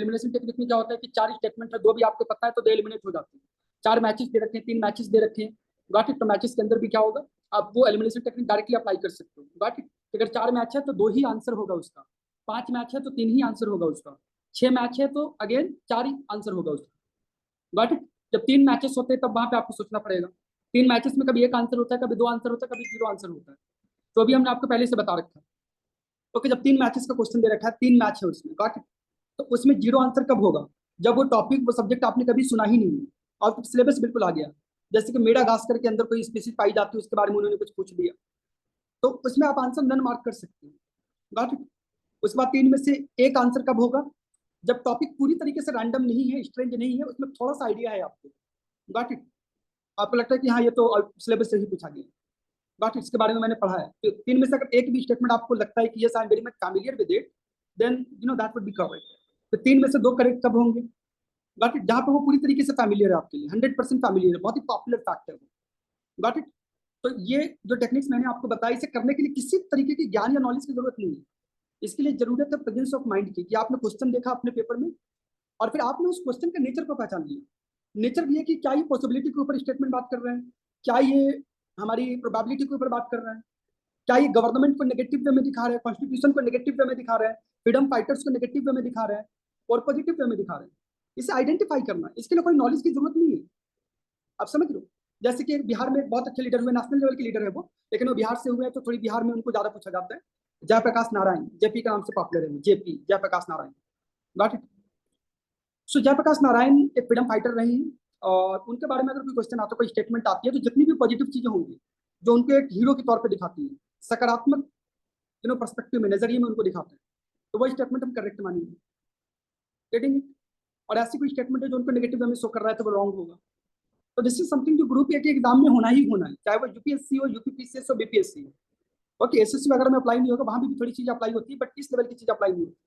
Elimination technique में क्या होता है कि 4 स्टेटमेंट है, 2 भी आपको पता है तो 2 एलिमिनेट हो जाते हैं। 4 मैचेस दे रखे हैं, 3 मैचेस दे रखे हैं, गॉट इट। तो मैचेस के अंदर भी क्या होगा, आप वो एलिमिनेशन टेक्निक डायरेक्टली अप्लाई कर सकते हो, गॉट इट। अगर 4 मैच है तो 2 ही आंसर होगा उसका, 5 मैच है तो 3 ही आंसर होगा उसका, 6 मैच है तो अगेन 4 ही आंसर होगा उसका, गॉट इट। जब 3 मैचेस होते हैं तब वहां पे आपको सोचना पड़ेगा। 3 मैचेस में कभी 1 आंसर होता है, कभी 2 आंसर होता है, कभी 0 आंसर होता है। तो अभी हमने आपको पहले से बता रखा है। ओके, जब 3 मैचेस का क्वेश्चन दे रखा है, 3 मैच है उसमें, गॉट इट। तो उसमें 0 आंसर कब होगा, जब वो टॉपिक, वो सब्जेक्ट आपने कभी सुना ही नहीं है और सिलेबस बिल्कुल आ गया। जैसे कि मेडा गास्कर के अंदर कोई स्पीसीज पाई जाती है, उसके बारे में उन्होंने कुछ पूछ दिया, तो उसमें आप आंसर नन मार्क कर सकते हैं, गॉट इट। उसके बाद 3 में से 1 आंसर कब होगा, जब टॉपिक पूरी तरीके से रैंडम नहीं है, स्ट्रेंज नहीं है, उसमें थोड़ा सा आइडिया है आपको, गॉट इट। आपको लगता है कि हाँ ये तो सिलेबस से ही पूछा गया, गॉट इट, इसके बारे में मैंने पढ़ा है। तो 3 में से अगर एक भी स्टेटमेंट आपको लगता है कि yes I am very much familiar with it, then you know that would be correct. तो 3 में से 2 करेक्ट कब होंगे, गॉट इट, जहां पर वो पूरी तरीके से फैमिलियर है आपके लिए, 100% फैमिलियर है, बहुत ही पॉपुलर फैक्ट है वो, गॉट इट। तो ये जो टेक्निक्स मैंने आपको बताई, इसे करने के लिए किसी तरीके की ज्ञान या नॉलेज की जरूरत नहीं है। इसके लिए जरूरत है प्रेजेंस ऑफ माइंड की, कि आपने क्वेश्चन देखा अपने पेपर में और फिर आपने उस क्वेश्चन के नेचर को पहचान लिया। नेचर भी है कि क्या ये पॉसिबिलिटी के ऊपर स्टेटमेंट बात कर रहे हैं, क्या ये हमारी प्रोबेबिलिटी के ऊपर बात कर रहे हैं, क्या ये गवर्नमेंट को नेगेटिव वे में दिखा रहे हैं, कॉन्स्टिट्यूशन को नेगेटिव वे में दिखा रहे हैं, फ्रीडम फाइटर्स को नेगेटिव वे में दिखा रहे हैं और पॉजिटिव वे में दिखा रहे हैं। इसे आइडेंटिफाई करना, इसके लिए कोई नॉलेज की जरूरत नहीं है, आप समझ लो। जैसे कि बिहार में एक बहुत अच्छे लीडर हुए, नेशनल लेवल के लीडर है वो, लेकिन वो बिहार से हुए हैं तो थोड़ी बिहार में उनको ज्यादा पूछा जाता है। जयप्रकाश नारायण, जेपी का नाम से पॉपुलर है, JP, Jayaprakash Narayan, got it. So Jayaprakash Narayan एक फ्रीडम फाइटर रहे हैं और उनके बारे में अगर कोई क्वेश्चन आता है, कोई स्टेटमेंट आती है, तो जितनी भी पॉजिटिव चीजें होंगी जो उनको एक हीरो के तौर पे दिखाती है, सकारात्मक पर्सपेक्टिव में, नजरिए में उनको दिखाते हैं, तो वो स्टेटमेंट हम करेक्ट मानेंगे, गेटिंग इट। और ऐसी कोई स्टेटमेंट है जो उनको नेगेटिव वे में शो कर रहा है तो वो रॉन्ग होगा। तो दिस इज समथिंग जो ग्रुप ए के एग्जाम में होना ही होना है, चाहे वो यूपीएससी हो, यूपीपीसीएस हो, बीपीएससी हो। ओके, एसएससी वगैरह में अप्लाई नहीं होगा, वहां भी थोड़ी चीज अप्लाई होती है, बट इस लेवल की चीज अप्लाई नहीं होती।